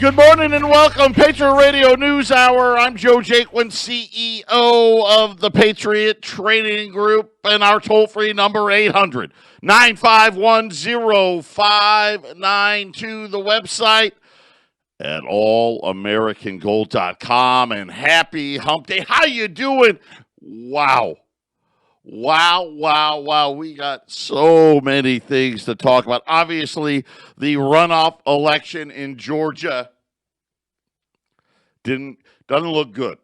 Good morning and welcome, Patriot Radio News Hour. I'm Joe Jaquin, CEO of the Patriot Trading Group, and our toll-free number, 800-951-0592, the website at allamericangold.com, and happy hump day. How you doing? Wow. We got so many things to talk about. Obviously, the runoff election in Georgia doesn't look good,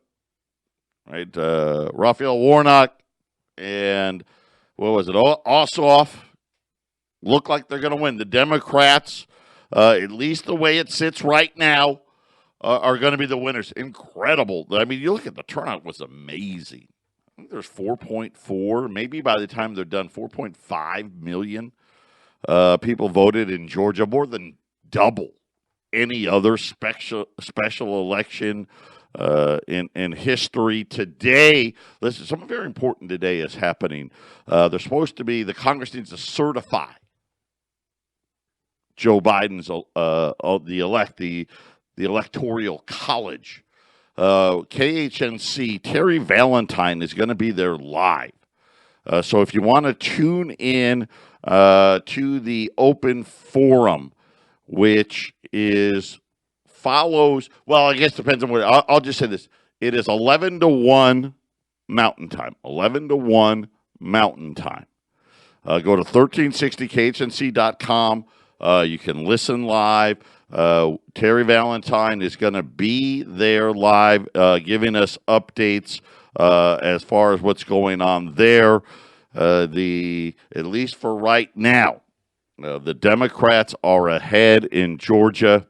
right? Raphael Warnock and, Ossoff look like they're going to win. The Democrats, at least the way it sits right now, are going to be the winners. Incredible. I mean, you look at the turnout was amazing. I think there's 4.4, maybe by the time they're done, 4.5 million people voted in Georgia, more than double any other special election in history. Today, listen, something very important today is happening. They're supposed to be, the Congress needs to certify Joe Biden's the Electoral College. KHNC, Terry Valentine is going to be there live. So if you want to tune in to the open forum, which follows, well, I guess it depends on what, I'll just say this. It is 11 to 1 Mountain Time. 11 to 1 Mountain Time. Go to 1360khnc.com. You can listen live. Terry Valentine is going to be there live, giving us updates as far as what's going on there. At least for right now, the Democrats are ahead in Georgia.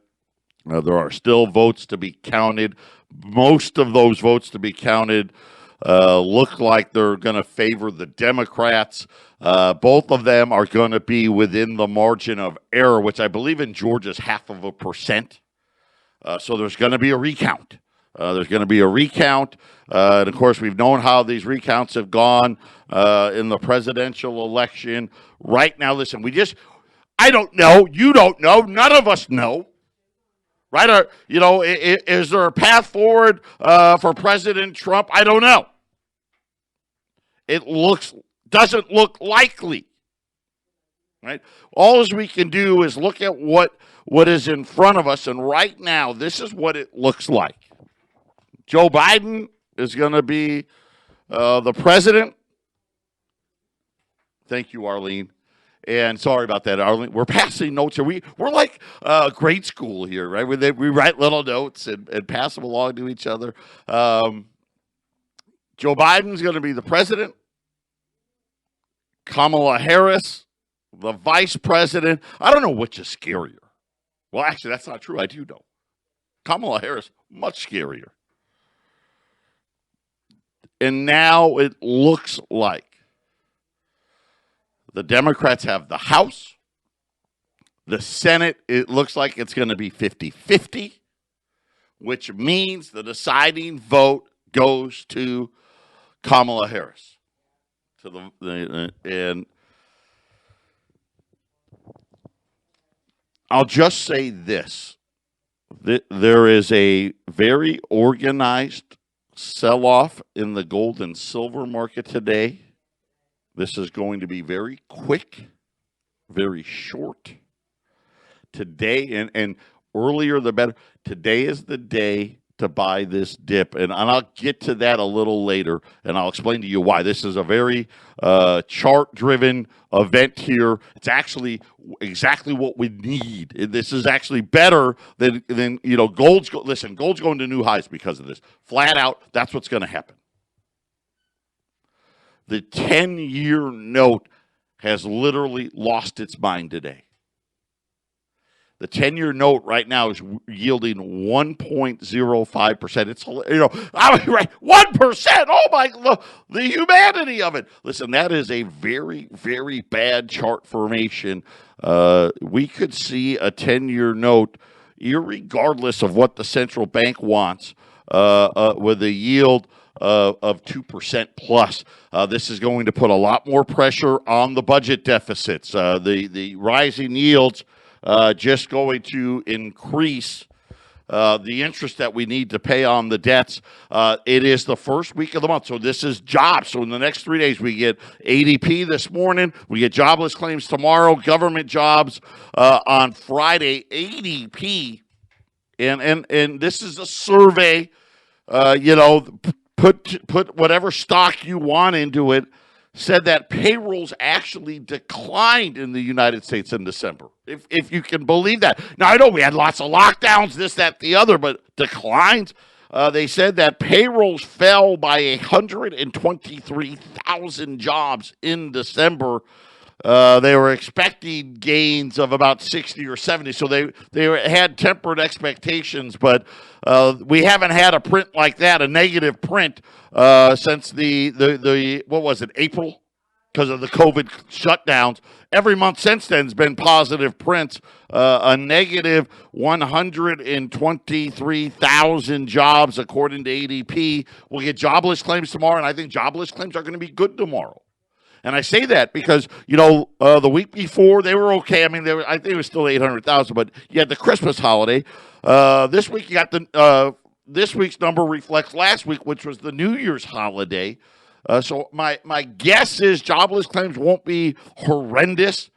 There are still votes to be counted. Most of those votes to be counted look like they're going to favor the Democrats. Both of them are going to be within the margin of error, which I believe in Georgia is 0.5%. So there's going to be a recount. And of course, we've known how these recounts have gone in the presidential election. Right now, listen, I don't know. You don't know. None of us know. Right? Is there a path forward for President Trump? I don't know. It doesn't look likely. Right? All we can do is look at what is in front of us, and right now, this is what it looks like. Joe Biden is going to be the president. Thank you, Arlene. And sorry about that, Arlene. We're passing notes here. We're like grade school here, right? We write little notes and pass them along to each other. Joe Biden's going to be the president. Kamala Harris, the vice president. I don't know which is scarier. Well, actually, that's not true. I do know. Kamala Harris, much scarier. And now it looks like the Democrats have the House. The Senate, it looks like it's going to be 50-50, which means the vote goes to Kamala Harris. And I'll just say this. There is a very organized sell-off in the gold and silver market today. This is going to be very quick, very short. Today, and earlier the better. Today is the day to buy this dip, and I'll get to that a little later, and I'll explain to you why. This is a very chart-driven event here. It's actually exactly what we need. This is actually better than gold's. Listen, gold's going to new highs because of this. Flat out, that's what's going to happen. The 10-year note has literally lost its mind today. The 10-year note right now is yielding 1.05%. It's, right, 1%. Oh, my, the humanity of it. Listen, that is a very, very bad chart formation. We could see a 10-year note, irregardless of what the central bank wants, with a yield of 2% plus. This is going to put a lot more pressure on the budget deficits. The rising yields just going to increase the interest that we need to pay on the debts. It is the first week of the month, so this is jobs. So in the next 3 days, we get ADP this morning, we get jobless claims tomorrow, government jobs on Friday, ADP, and this is a survey. Put whatever stock you want into it. Said that payrolls actually declined in the United States in December. If you can believe that. Now, I know we had lots of lockdowns, this, that, the other, but declines. They said that payrolls fell by 123,000 jobs in December. They were expecting gains of about 60 or 70, so they had tempered expectations, but we haven't had a print like that, a negative print, since the what was it, April, because of the COVID shutdowns. Every month since then has been positive prints, a negative 123,000 jobs, according to ADP. We'll get jobless claims tomorrow, and I think jobless claims are going to be good tomorrow. And I say that because, the week before they were okay. I mean, I think it was still 800,000, but you had the Christmas holiday. This week you got this week's number reflects last week, which was the New Year's holiday. So my guess is jobless claims won't be horrendous.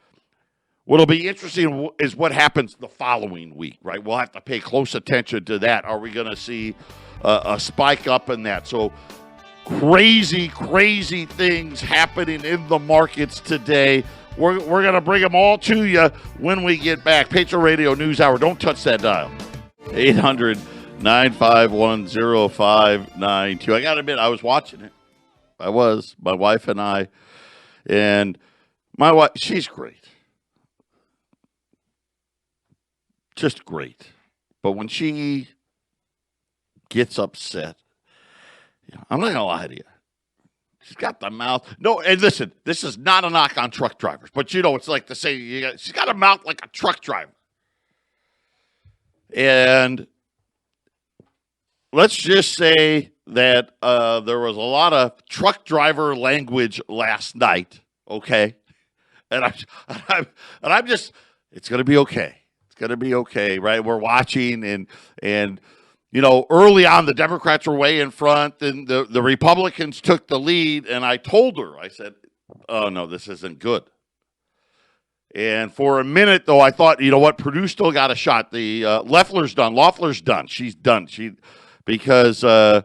What'll be interesting is what happens the following week, right? We'll have to pay close attention to that. Are we going to see a spike up in that? So crazy things happening in the markets today. We're going to bring them all to you when we get back. Patriot Radio News Hour. Don't touch that dial. 800-951-0592. I got to admit, I was watching it. I was. My wife and I. And my wife, she's great. Just great. But when she gets upset, I'm not going to lie to you. She's got the mouth. No, and listen, this is not a knock on truck drivers, but it's like to say she's got a mouth like a truck driver. And let's just say that there was a lot of truck driver language last night, okay? And I'm just, it's going to be okay. It's going to be okay, right? We're watching and early on, the Democrats were way in front, and the Republicans took the lead, and I told her, I said, oh, no, this isn't good. And for a minute, though, I thought, Purdue still got a shot. The Loeffler's done. She's done. Because the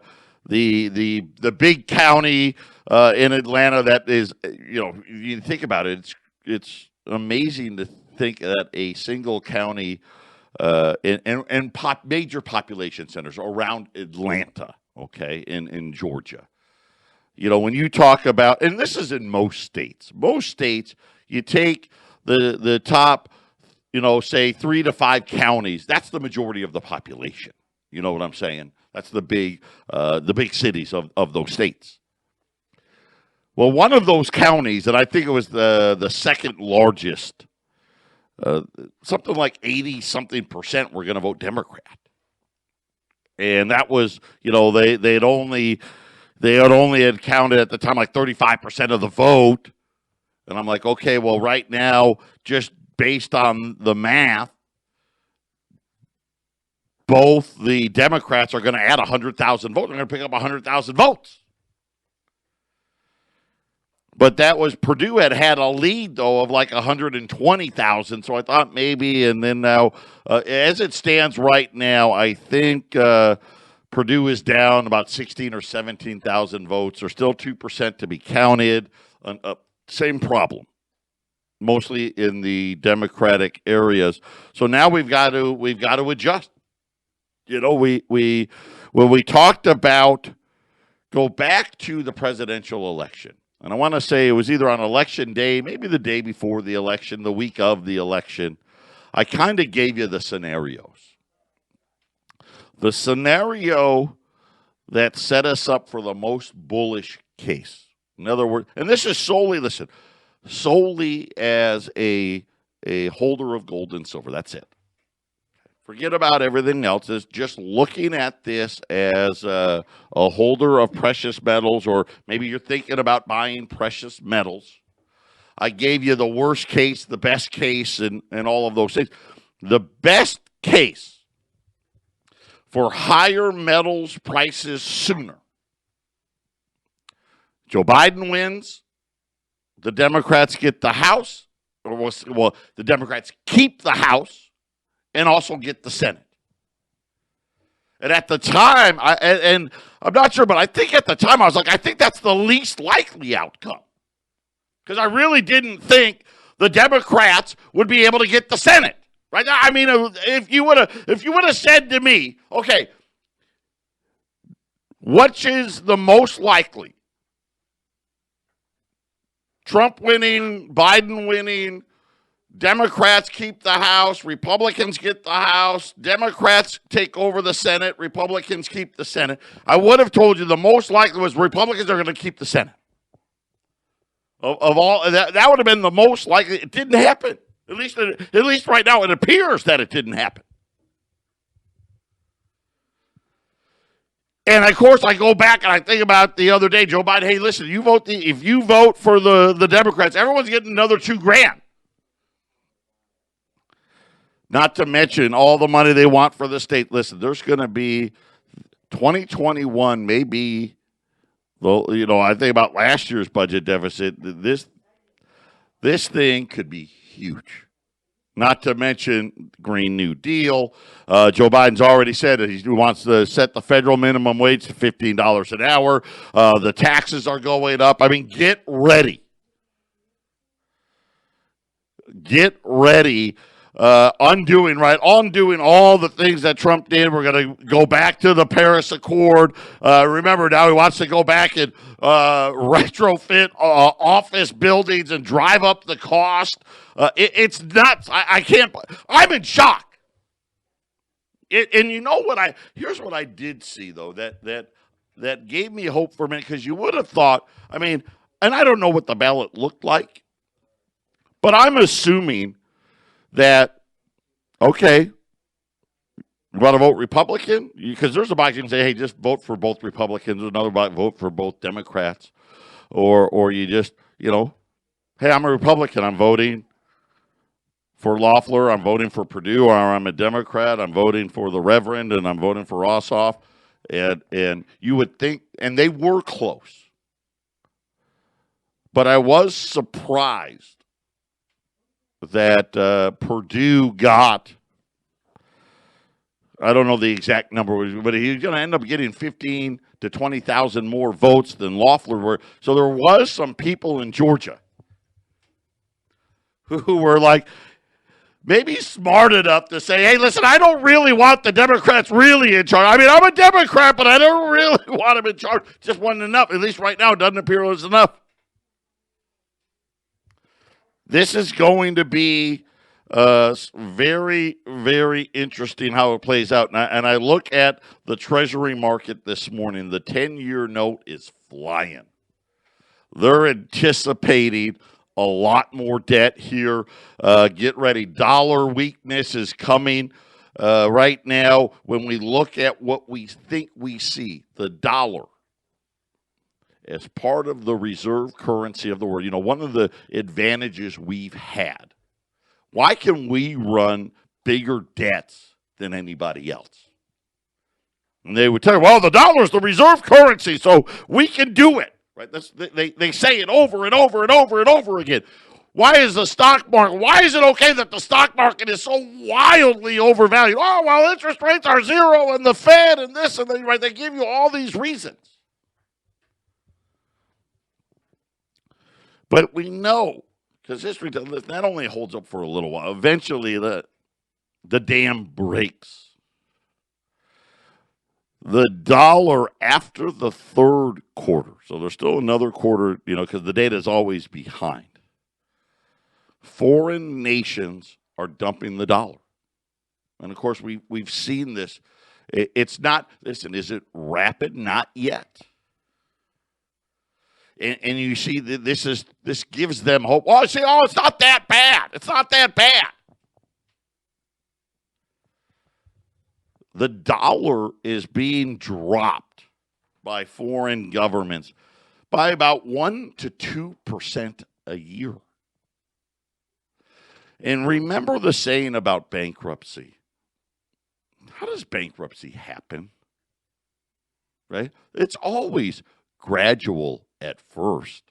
big county in Atlanta that is, you think about it, it's amazing to think that a single county and major population centers around Atlanta, okay, in Georgia. When you talk about, and this is in most states, you take the top, say 3 to 5 counties, that's the majority of the population. You know what I'm saying? That's the big cities of those states. Well, one of those counties, and I think it was the second largest, something like 80-something% were going to vote Democrat. And that was, they had only counted at the time like 35% of the vote. And I'm like, okay, well, right now, just based on the math, both the Democrats are going to add 100,000 votes. They're going to pick up 100,000 votes. But that was, Purdue had a lead, though, of like 120,000. So I thought maybe, and then now, as it stands right now, I think Purdue is down about 16 or 17,000 votes. There's still 2% to be counted. Same problem, mostly in the Democratic areas. So now we've got to adjust. When we talked about, go back to the presidential election. And I want to say it was either on election day, maybe the day before the election, the week of the election. I kind of gave you the scenarios. The scenario that set us up for the most bullish case. In other words, and this is solely as a holder of gold and silver. That's it. Forget about everything else. It's just looking at this as a holder of precious metals, or maybe you're thinking about buying precious metals. I gave you the worst case, the best case, and all of those things. The best case for higher metals prices sooner. Joe Biden wins. The Democrats get the House, well, the Democrats keep the House and also get the Senate. And at the time, and I'm not sure, but I think at the time I was like, I think that's the least likely outcome. Because I really didn't think the Democrats would be able to get the Senate. Right? I mean, if you would have said to me, okay, which is the most likely? Trump winning, Biden winning, Democrats keep the House, Republicans get the House, Democrats take over the Senate, Republicans keep the Senate. I would have told you the most likely was Republicans are going to keep the Senate. Of all that would have been the most likely. It didn't happen. At least right now, it appears that it didn't happen. And of course, I go back and I think about the other day, Joe Biden. Hey, listen, if you vote for the Democrats, everyone's getting another $2,000. Not to mention all the money they want for the state. Listen, there's going to be 2021, maybe. I think about last year's budget deficit. This thing could be huge. Not to mention Green New Deal. Joe Biden's already said that he wants to set the federal minimum wage to $15 an hour. The taxes are going up. I mean, get ready. Get ready. Undoing all the things that Trump did. We're going to go back to the Paris Accord. Remember, now he wants to go back and retrofit office buildings and drive up the cost. It's nuts. I can't. I'm in shock. And you know what? Here's what I did see though that gave me hope for a minute, because you would have thought. I mean, and I don't know what the ballot looked like, but I'm assuming that, okay, you want to vote Republican? Because there's a box you can say, hey, just vote for both Republicans. There's another box, vote for both Democrats. Or you just, hey, I'm a Republican. I'm voting for Loeffler. I'm voting for Perdue. Or I'm a Democrat. I'm voting for the Reverend. And I'm voting for Ossoff. And you would think, and they were close. But I was surprised that Perdue got, I don't know the exact number, but he's going to end up getting 15 to 20,000 more votes than Loeffler were. So there was some people in Georgia who were like, maybe smart enough to say, hey, listen, I don't really want the Democrats really in charge. I mean, I'm a Democrat, but I don't really want them in charge. Just wasn't enough. At least right now, it doesn't appear it's enough. This is going to be very, very interesting how it plays out. And I look at the Treasury market this morning. The 10-year note is flying. They're anticipating a lot more debt here. Get ready. Dollar weakness is coming right now. When we look at what we think we see, the dollar as part of the reserve currency of the world. One of the advantages we've had, why can we run bigger debts than anybody else? And they would tell you, well, the dollar is the reserve currency, so we can do it. Right? They say it over and over and over and over again. Why is the stock market, why is it okay that the stock market is so wildly overvalued? Oh, well, interest rates are zero and the Fed and this and that, right? They give you all these reasons. But we know, because history not only holds up for a little while, eventually the dam breaks. The dollar after the third quarter, so there's still another quarter, because the data is always behind. Foreign nations are dumping the dollar. And, of course, we've seen this. It's not, listen, is it rapid? Not yet. And you see that this gives them hope. Oh, it's not that bad. It's not that bad. The dollar is being dropped by foreign governments by about 1% to 2% a year. And remember the saying about bankruptcy. How does bankruptcy happen? Right? It's always gradual at first.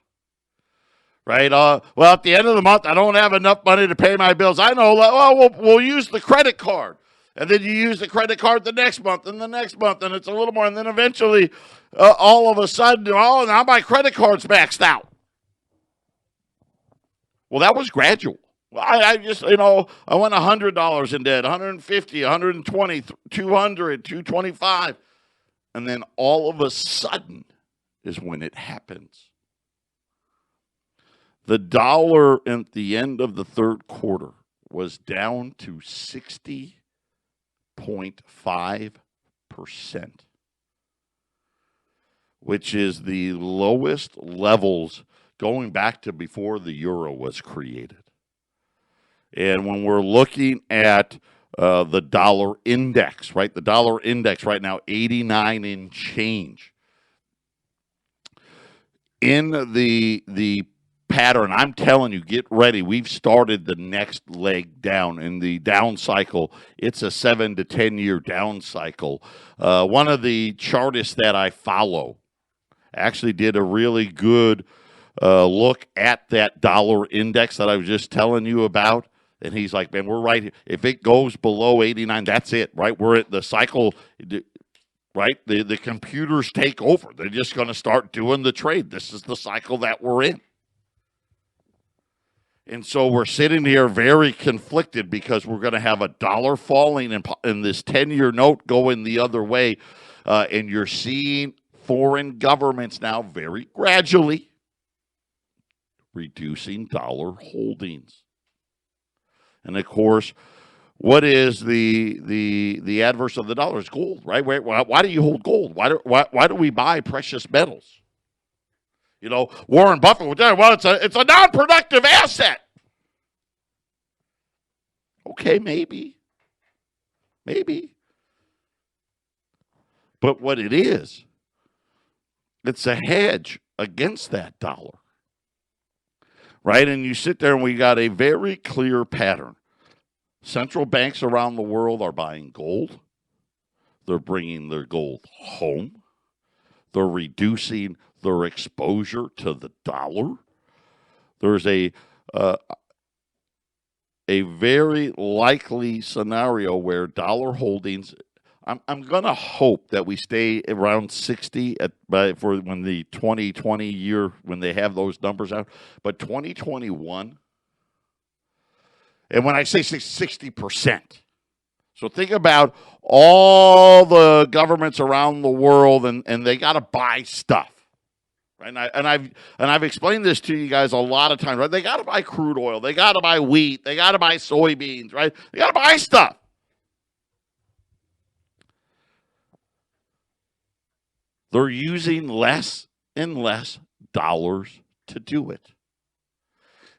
Right? Well, at the end of the month, I don't have enough money to pay my bills. I know. Well, we'll use the credit card. And then you use the credit card the next month and the next month, and it's a little more. And then eventually, all of a sudden, now my credit card's maxed out. Well, that was gradual. Well, I just, I went $100 in debt, 150, 120, 200, 225. And then all of a sudden is when it happens. The dollar at the end of the third quarter was down to 60.5%, which is the lowest levels going back to before the euro was created. And when we're looking at the dollar index, right? The dollar index right now, 89 and change. In the pattern, I'm telling you, get ready. We've started the next leg down in the down cycle. It's a 7 to 10 year down cycle. One of the chartists that I follow actually did a really good look at that dollar index that I was just telling you about. And he's like, man, we're right here. If it goes below 89, that's it, right? We're at the cycle, right? The computers take over. They're just going to start doing the trade. This is the cycle that we're in. And so we're sitting here very conflicted because we're going to have a dollar falling and this 10-year note going the other way. And you're seeing foreign governments now very gradually reducing dollar holdings. And, of course, what is the adverse of the dollar? It's gold, right? Why do you hold gold? Why do we buy precious metals? Warren Buffett would say, well, it's a non-productive asset. Okay, maybe. But what it is, it's a hedge against that dollar. Right? And you sit there and we got a very clear pattern. Central banks around the world are buying gold. They're bringing their gold home. They're reducing their exposure to the dollar. There's a very likely scenario where dollar holdings, I'm going to hope that we stay around 60 for when the 2020 year, when they have those numbers out. But 2021, and when I say 60%, so think about all the governments around the world, and they got to buy stuff, right? And I've explained this to you guys a lot of times, right? They got to buy crude oil, they got to buy wheat, they got to buy soybeans, right? They got to buy stuff. They're using less and less dollars to do it.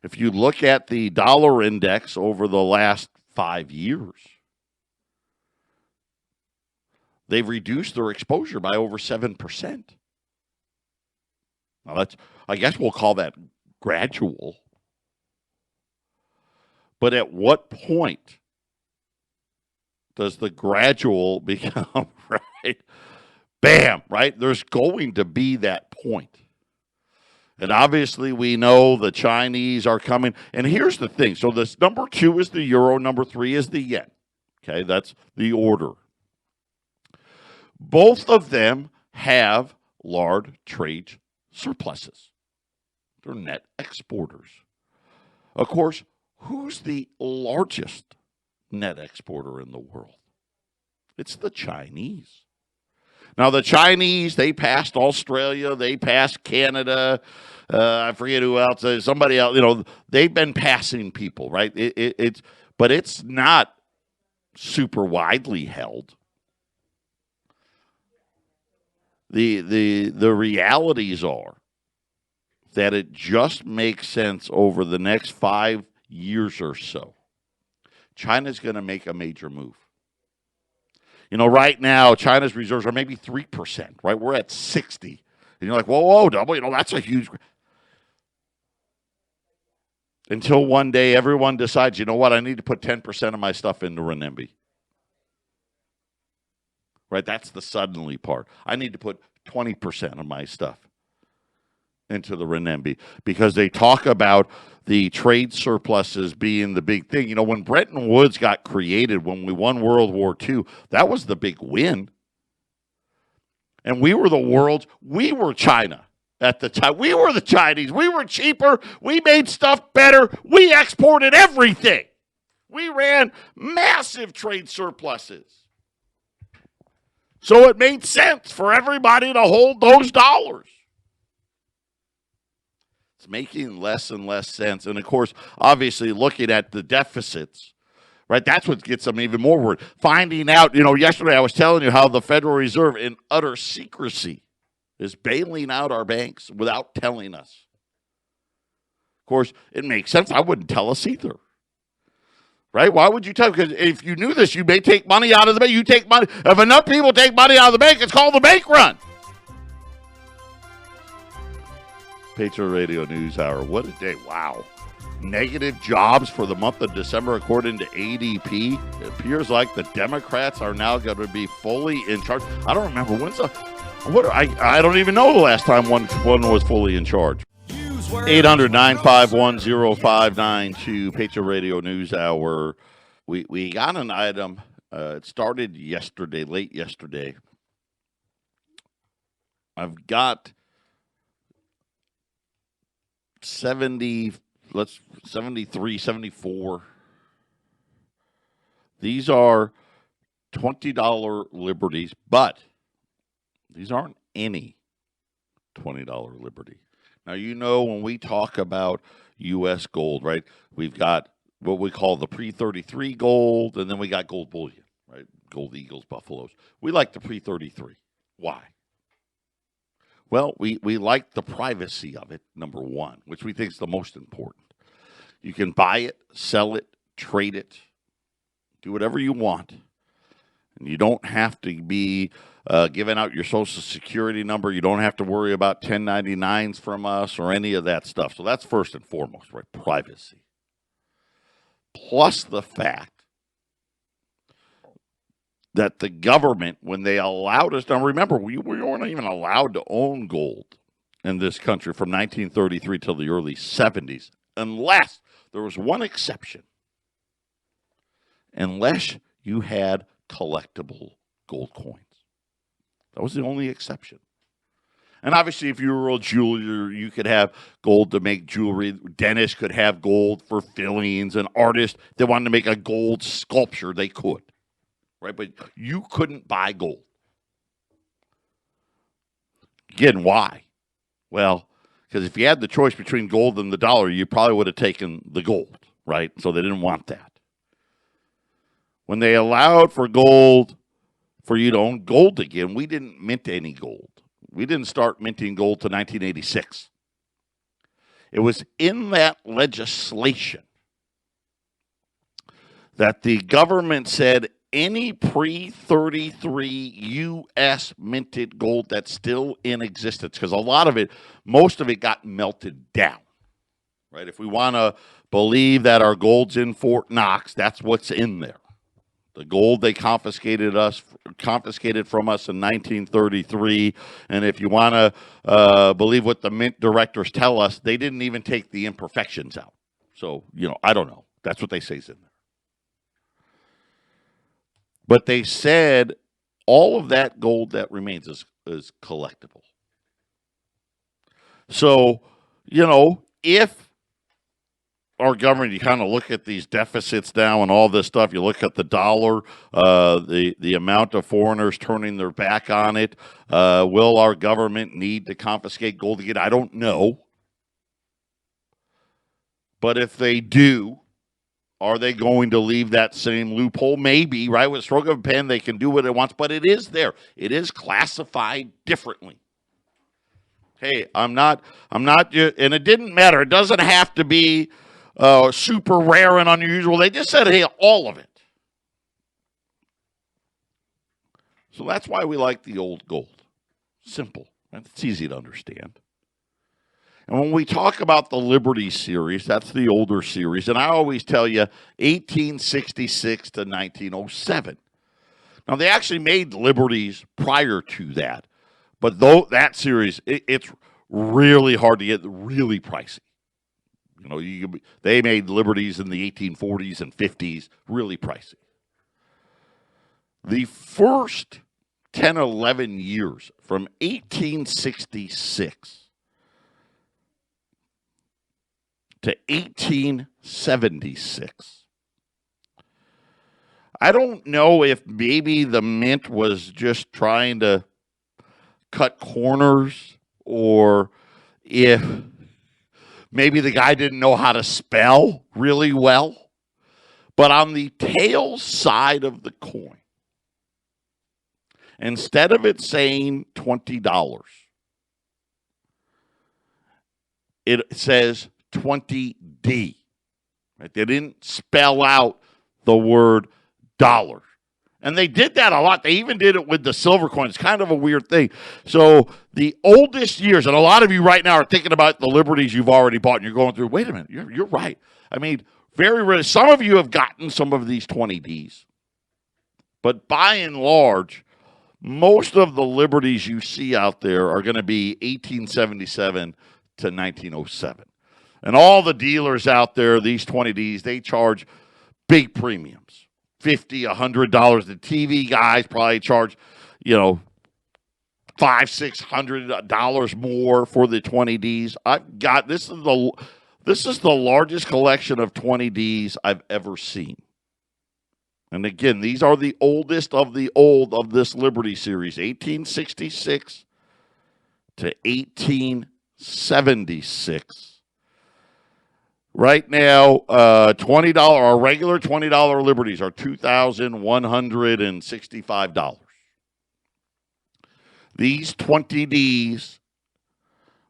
If you look at the dollar index over the last 5 years, they've reduced their exposure by over 7%. Now I guess we'll call that gradual. But at what point does the gradual become, right? Bam, right? There's going to be that point. And obviously we know the Chinese are coming. And here's the thing. So this number 2 is the euro, number 3 is the yen. Okay, that's the order. Both of them have large trade surpluses. They're net exporters. Of course, who's the largest net exporter in the world? It's the Chinese. Now, the Chinese, they passed Australia, they passed Canada, I forget who else, somebody else, they've been passing people, right? But it's not super widely held. The realities are that it just makes sense over the next 5 years or so. China's going to make a major move. Right now, China's reserves are maybe 3%, right? We're at 60. And you're like, whoa, double, that's a huge. Until one day everyone decides, you know what, I need to put 10% of my stuff into renminbi. right? That's the suddenly part. I need to put 20% of my stuff into the renminbi because they talk about the trade surpluses being the big thing. You know, when Bretton Woods got created, when we won World War II, that was the big win. And we were we were China at the time. We were the Chinese. We were cheaper. We made stuff better. We exported everything. We ran massive trade surpluses. So it made sense for everybody to hold those dollars. It's making less and less sense. And, of course, obviously looking at the deficits, right, that's what gets them even more worried. Finding out, you know, yesterday I was telling you how the Federal Reserve, in utter secrecy, is bailing out our banks without telling us. Of course, it makes sense. I wouldn't tell us either. Right? Why would you tell? Because if you knew this, you may take money out of the bank. You take money. If enough people take money out of the bank, it's called the bank run. Patriot Radio News Hour. What a day. Wow. Negative jobs for the month of December, according to ADP. It appears like the Democrats are now going to be fully in charge. I don't remember I don't even know the last time one was fully in charge. 800-951-0592, Patriot Radio News Hour. We got an item. It started yesterday, late yesterday. I've got 73, 74. These are $20 liberties, but these aren't any $20 liberty. Now, you know, when we talk about U.S. gold, right, we've got what we call the pre-33 gold, and then we got gold bullion, right, gold eagles, buffaloes. We like the pre-33. Why? Well, we like the privacy of it, number one, which we think is the most important. You can buy it, sell it, trade it, do whatever you want, and you don't have to be giving out your Social Security number. You don't have to worry about 1099s from us or any of that stuff. So that's first and foremost, right? Privacy. Plus the fact that the government, when they allowed us, now remember, we weren't even allowed to own gold in this country from 1933 till the early 70s, unless there was one exception, unless you had collectible gold coins. That was the only exception. And obviously, if you were a jeweler, you could have gold to make jewelry. Dentists could have gold for fillings. And artists, they wanted to make a gold sculpture, they could. Right? But you couldn't buy gold. Again, why? Well, because if you had the choice between gold and the dollar, you probably would have taken the gold, right? So they didn't want that. When they allowed for gold, for you to own gold again, we didn't mint any gold. We didn't start minting gold till 1986. It was in that legislation that the government said any pre-33 U.S. minted gold that's still in existence, because a lot of it, most of it got melted down, right? If we want to believe that our gold's in Fort Knox, that's what's in there. The gold they confiscated from us in 1933, and if you want to believe what the mint directors tell us, they didn't even take the imperfections out. So, I don't know. That's what they say is in there. But they said all of that gold that remains is collectible. So, if our government, you kind of look at these deficits now and all this stuff. You look at the dollar, the amount of foreigners turning their back on it. Will our government need to confiscate gold again? I don't know. But if they do, are they going to leave that same loophole? Maybe, right? With a stroke of a pen, they can do what it wants, but it is there. It is classified differently. Hey, I'm not, and it didn't matter. It doesn't have to be super rare and unusual. They just said, hey, all of it. So that's why we like the old gold. Simple. Right? It's easy to understand. And when we talk about the Liberty series, that's the older series. And I always tell you 1866 to 1907. Now, they actually made liberties prior to that, but though that series, it's really hard to get, really pricey. You know, they made liberties in the 1840s and 50s, really pricey. The first 10, 11 years from 1866 to 1876. I don't know if maybe the mint was just trying to cut corners, or if maybe the guy didn't know how to spell really well. But on the tail side of the coin, instead of it saying $20, it says 20D. Right? They didn't spell out the word dollar. And they did that a lot. They even did it with the silver coin. It's kind of a weird thing. So the oldest years, and a lot of you right now are thinking about the liberties you've already bought, and you're going through, wait a minute, you're right. I mean, very rarely, some of you have gotten some of these 20Ds. But by and large, most of the liberties you see out there are going to be 1877 to 1907. And all the dealers out there, these 20Ds, they charge big premiums. $50, $100. The TV guys probably charge, $500, $600 more for the 20Ds. I've got this is the largest collection of 20Ds I've ever seen. And again, these are the oldest of the old of this Liberty series, 1866 to 1876. Right now, $20, our regular $20 liberties are $2,165. These 20Ds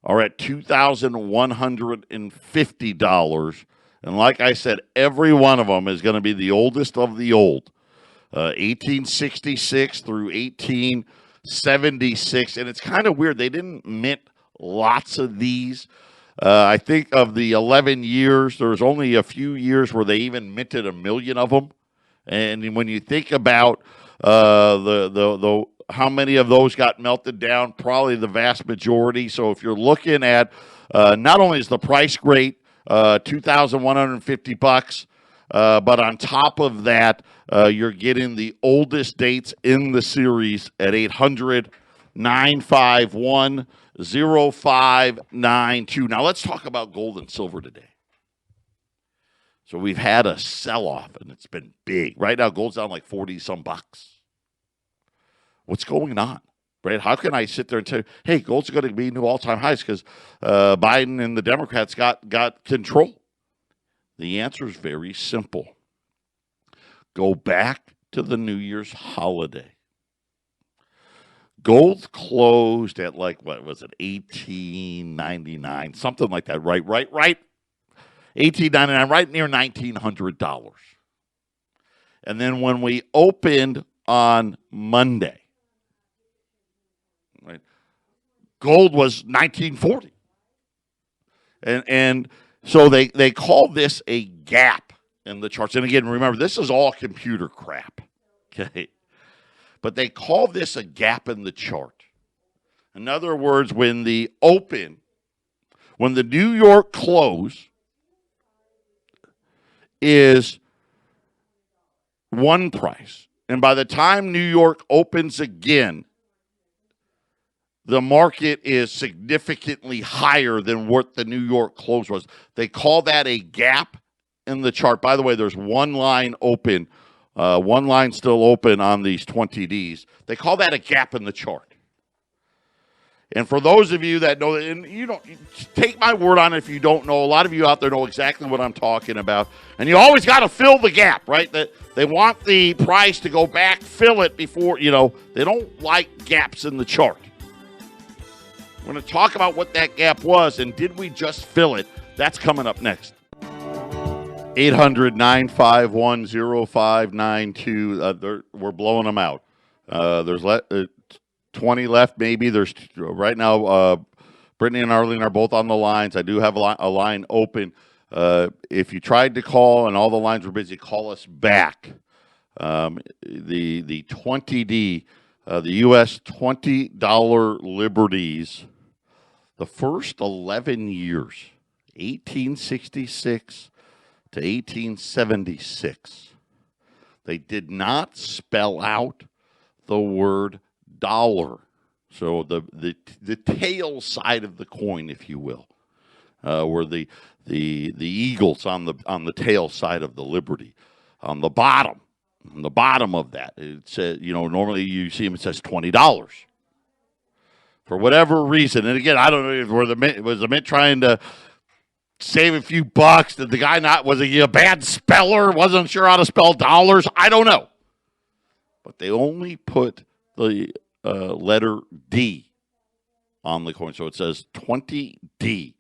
are at $2,150. And like I said, every one of them is going to be the oldest of the old, 1866 through 1876. And it's kind of weird. They didn't mint lots of these. I think of the 11 years, there was only a few years where they even minted 1 million of them. And when you think about the how many of those got melted down, probably the vast majority. So if you're looking at not only is the price great, $2,150, but on top of that, you're getting the oldest dates in the series at 800-951-0592. Now let's talk about gold and silver today. So we've had a sell-off, and it's been big. Right now, gold's down like 40-some bucks. What's going on? Right? How can I sit there and tell you, hey, gold's going to be new all-time highs because Biden and the Democrats got control? The answer is very simple. Go back to the New Year's holiday. Gold closed at like, what was it, $18.99, something like that, right? $18.99, right near $1,900. And then when we opened on Monday, right, gold was $19.40. And so they call this a gap in the charts. And again, remember, this is all computer crap, okay? But they call this a gap in the chart. In other words, when the New York close is one price, and by the time New York opens again, the market is significantly higher than what the New York close was. They call that a gap in the chart. By the way, there's one line open. One line still open on these 20Ds. They call that a gap in the chart. And for those of you that know, and you don't take my word on it if you don't know, a lot of you out there know exactly what I'm talking about. And you always got to fill the gap, right? That they want the price to go back, fill it before, they don't like gaps in the chart. We're going to talk about what that gap was and did we just fill it? That's coming up next. 800-951-0592. We're blowing them out. There's 20 left, maybe. There's right now, Brittany and Arlene are both on the lines. I do have a line open. If you tried to call and all the lines were busy, call us back. The 20D, the U.S. $20 liberties, the first 11 years, 1866 to 1876, they did not spell out the word dollar. So the tail side of the coin, if you will, were the eagles on the tail side of the liberty. On the bottom of that, it says, normally you see them, it says $20. For whatever reason, and again, I don't know if was the Mint trying to save a few bucks. Did the guy was he a bad speller? Wasn't sure how to spell dollars? I don't know. But they only put the letter D on the coin. So it says 20D.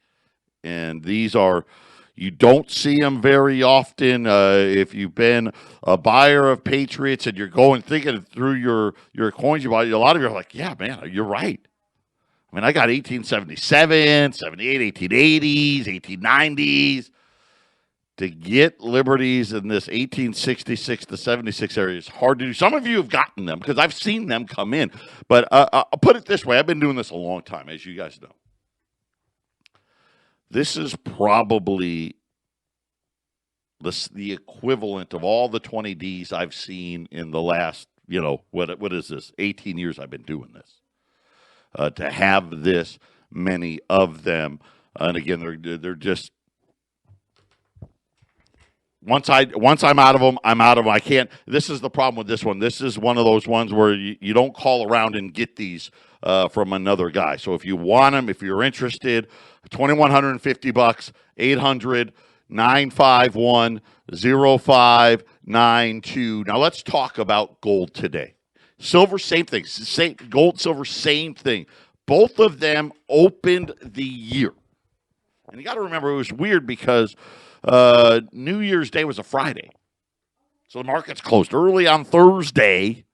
And these are, you don't see them very often. If you've been a buyer of Patriots and you're thinking through your coins you buy, a lot of you are like, yeah, man, you're right. I mean, I got 1877, 78, 1880s, 1890s. To get liberties in this 1866 to 76 area is hard to do. Some of you have gotten them because I've seen them come in. But I'll put it this way. I've been doing this a long time, as you guys know. This is probably the equivalent of all the 20Ds I've seen in the last, what is this, 18 years I've been doing this. To have this many of them. And again, they're just, once I'm out of them, I'm out of them. I can't. This is the problem with this one. This is one of those ones where you don't call around and get these from another guy. So if you want them, if you're interested, $2,150, 800-951-0592. Now let's talk about gold today. Silver, same thing. Gold, silver, same thing. Both of them opened the year. And you got to remember, it was weird because New Year's Day was a Friday. So the markets closed early on Thursday.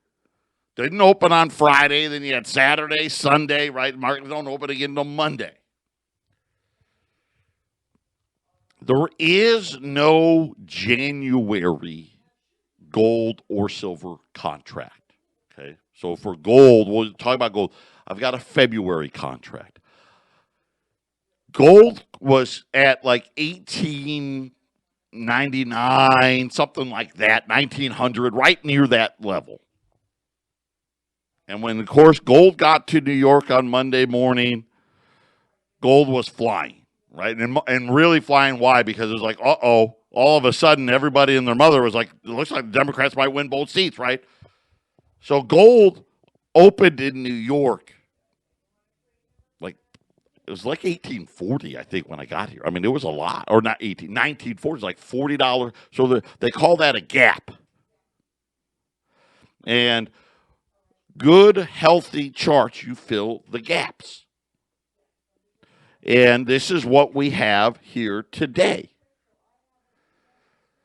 Didn't open on Friday. Then you had Saturday, Sunday, right? Markets don't open again until Monday. There is no January gold or silver contract. Okay. So for gold, we'll talk about gold. I've got a February contract. Gold was at like 1899, something like that, 1900, right near that level. And when, of course, gold got to New York on Monday morning, gold was flying, right? And really flying. Why? Because it was like, all of a sudden, everybody and their mother was like, it looks like the Democrats might win both seats, right? So gold opened in New York. It was like 1840, I think, when I got here. I mean, it was a lot. Or not 1940, like $40. So they call that a gap. And good, healthy charts, you fill the gaps. And this is what we have here today.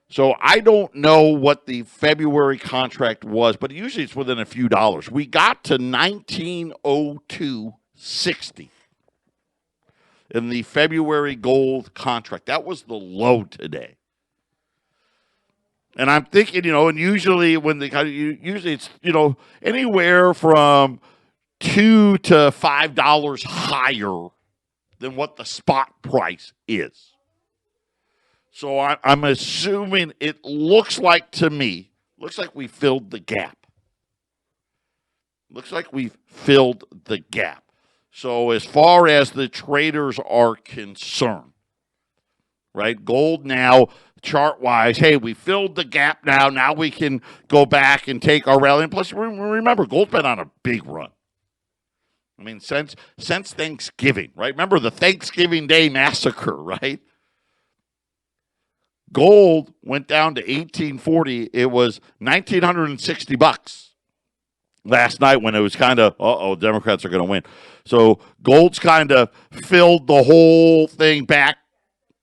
So I don't know what the February contract was, but usually it's within a few dollars. We got to 1902.60. In the February gold contract. That was the low today. And I'm thinking, and usually usually it's, anywhere from $2 to $5 higher than what the spot price is. So I'm assuming it looks like we filled the gap. Looks like we've filled the gap. So as far as the traders are concerned, right, gold now, chart-wise, hey, we filled the gap now. Now we can go back and take our rally. And plus, remember, gold's been on a big run. I mean, since Thanksgiving, right? Remember the Thanksgiving Day massacre, right? Gold went down to 1840. It was $1,960 last night when it was kind of, Democrats are going to win. So gold's kind of filled the whole thing back,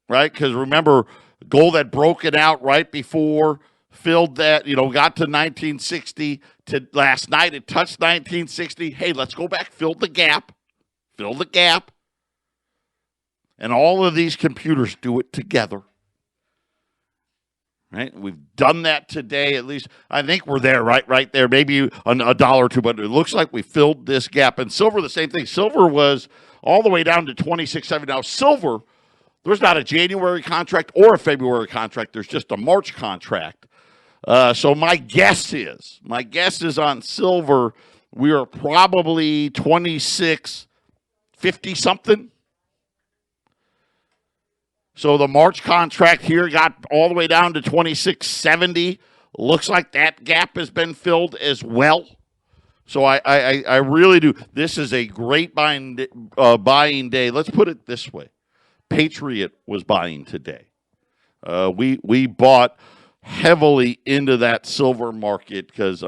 right? Because remember, gold had broken out right before, filled that, got to 1960 to last night. It touched 1960. Hey, let's go back, fill the gap. And all of these computers do it together. Right, we've done that today. At least I think we're there, right there. Maybe a dollar or two, but it looks like we filled this gap. And silver, the same thing. Silver was all the way down to 26.7. Now silver, there's not a January contract or a February contract. There's just a March contract. So my guess is on silver, we are probably 26.50 something. So the March contract here got all the way down to 26.70. Looks like that gap has been filled as well. So I really do. This is a great buying day. Let's put it this way. Patriot was buying today. We bought heavily into that silver market because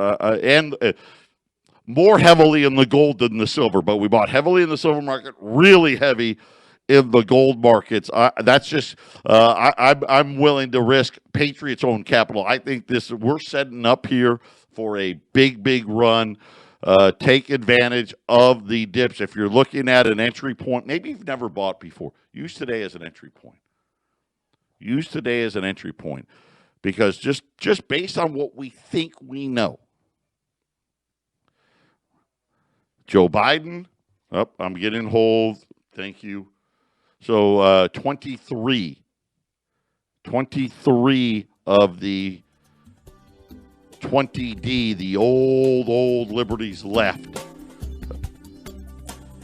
more heavily in the gold than the silver, but we bought heavily in the silver market, really heavy in the gold markets. That's just I'm willing to risk Patriot's own capital. I think we're setting up here for a big run. Take advantage of the dips. If you're looking at an entry point, maybe you've never bought before, use today as an entry point. Use today as an entry point because just based on what we think we know. Joe Biden, I'm getting hold. Thank you. So 23 of the 20D, the old liberties left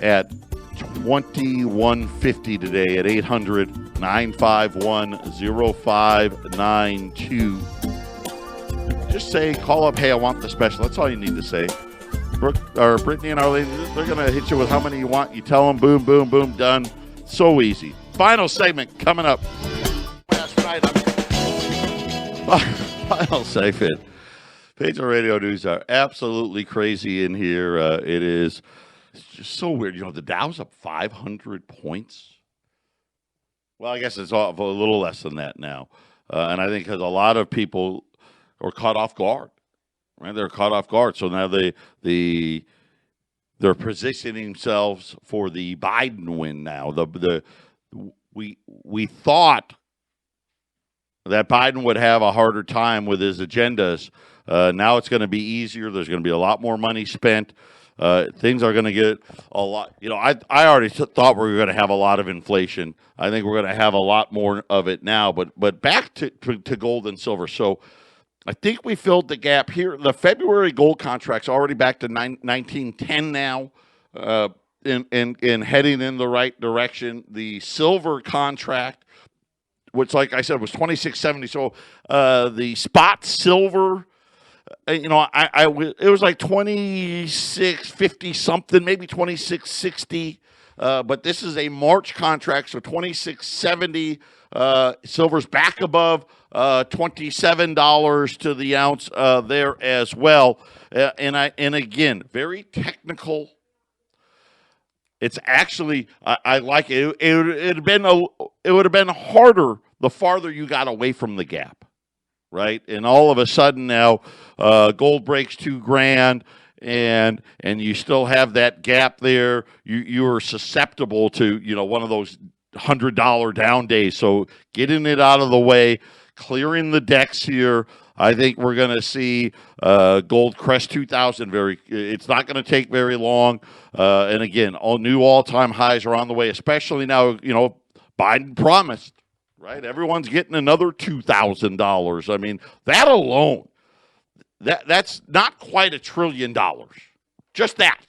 at 2150 today at 800-951-0592. Just say, call up, hey, I want the special. That's all you need to say. Brittany and our lady, they're going to hit you with how many you want. You tell them, boom, boom, boom, done. So easy. Final segment coming up. Last night, final segment. Patriot Radio News are absolutely crazy in here. It's just so weird. The Dow's up 500 points. Well, I guess it's a little less than that now. And I think because a lot of people are caught off guard. Right? They're caught off guard. So now they're positioning themselves for the Biden win now. We thought that Biden would have a harder time with his agendas. Now it's going to be easier. There's going to be a lot more money spent. Things are going to get a lot. I already thought we were going to have a lot of inflation. I think we're going to have a lot more of it now. But back to gold and silver. So I think we filled the gap here. The February gold contract's already back to 1910 now, and heading in the right direction. The silver contract, which, like I said, was 26.70. So the spot silver, it was like 26.50 something, maybe 26.60. But this is a March contract, so 26.70. Silver's back above $27 to the ounce there as well. And again, very technical. It's actually I like it. It would have been harder the farther you got away from the gap, right? And all of a sudden now, gold breaks $2,000. And you still have that gap there. You are susceptible to one of those $100 down days. So getting it out of the way, clearing the decks here. I think we're going to see gold crest 2,000. It's not going to take very long. And again, all new all-time highs are on the way. Especially now, Biden promised, right? Everyone's getting another $2,000. I mean, that alone. That's not quite $1 trillion. Just that.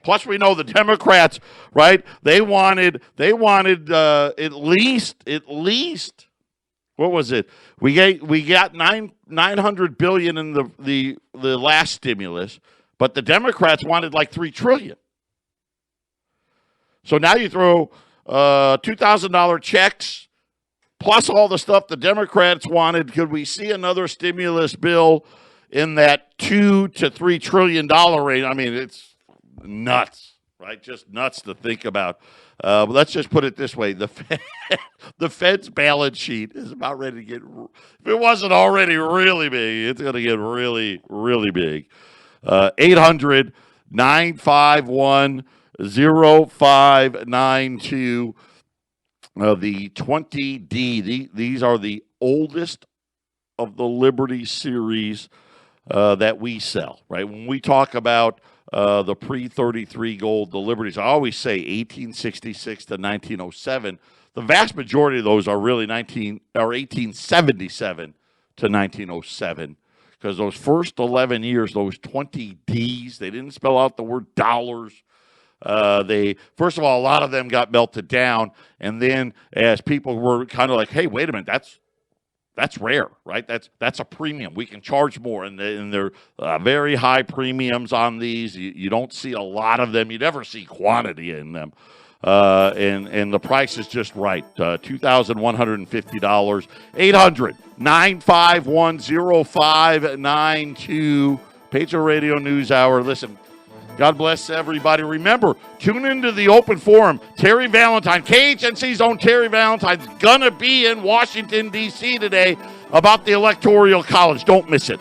Plus, we know the Democrats, right? They wanted at least. What was it? We got $900 billion in the last stimulus, but the Democrats wanted like $3 trillion. So now you throw $2,000 checks plus all the stuff the Democrats wanted. Could we see another stimulus bill in that $2 to $3 trillion range? I mean, it's nuts, right? Just nuts to think about. But let's just put it this way: the Fed's balance sheet is about ready to get. If it wasn't already really big, it's going to get really, really big. 800-951-0592. The 20D. These are the oldest of the Liberty series that we sell, right? When we talk about the pre-33 gold, the Liberties, I always say 1866 to 1907. The vast majority of those are really 1877 to 1907, because those first 11 years, those 20 Ds, they didn't spell out the word dollars. They, first of all, a lot of them got melted down, and then as people were kind of like, hey, wait a minute, that's rare, right? That's a premium. We can charge more, and they're very high premiums on these. You don't see a lot of them. You never see quantity in them. And the price is just right. $2,150. 800-951-0592. Patriot Radio News Hour. Listen, God bless everybody. Remember, tune into the open forum. Terry Valentine, KHNC's own Terry Valentine's going to be in Washington, D.C. today about the Electoral College. Don't miss it.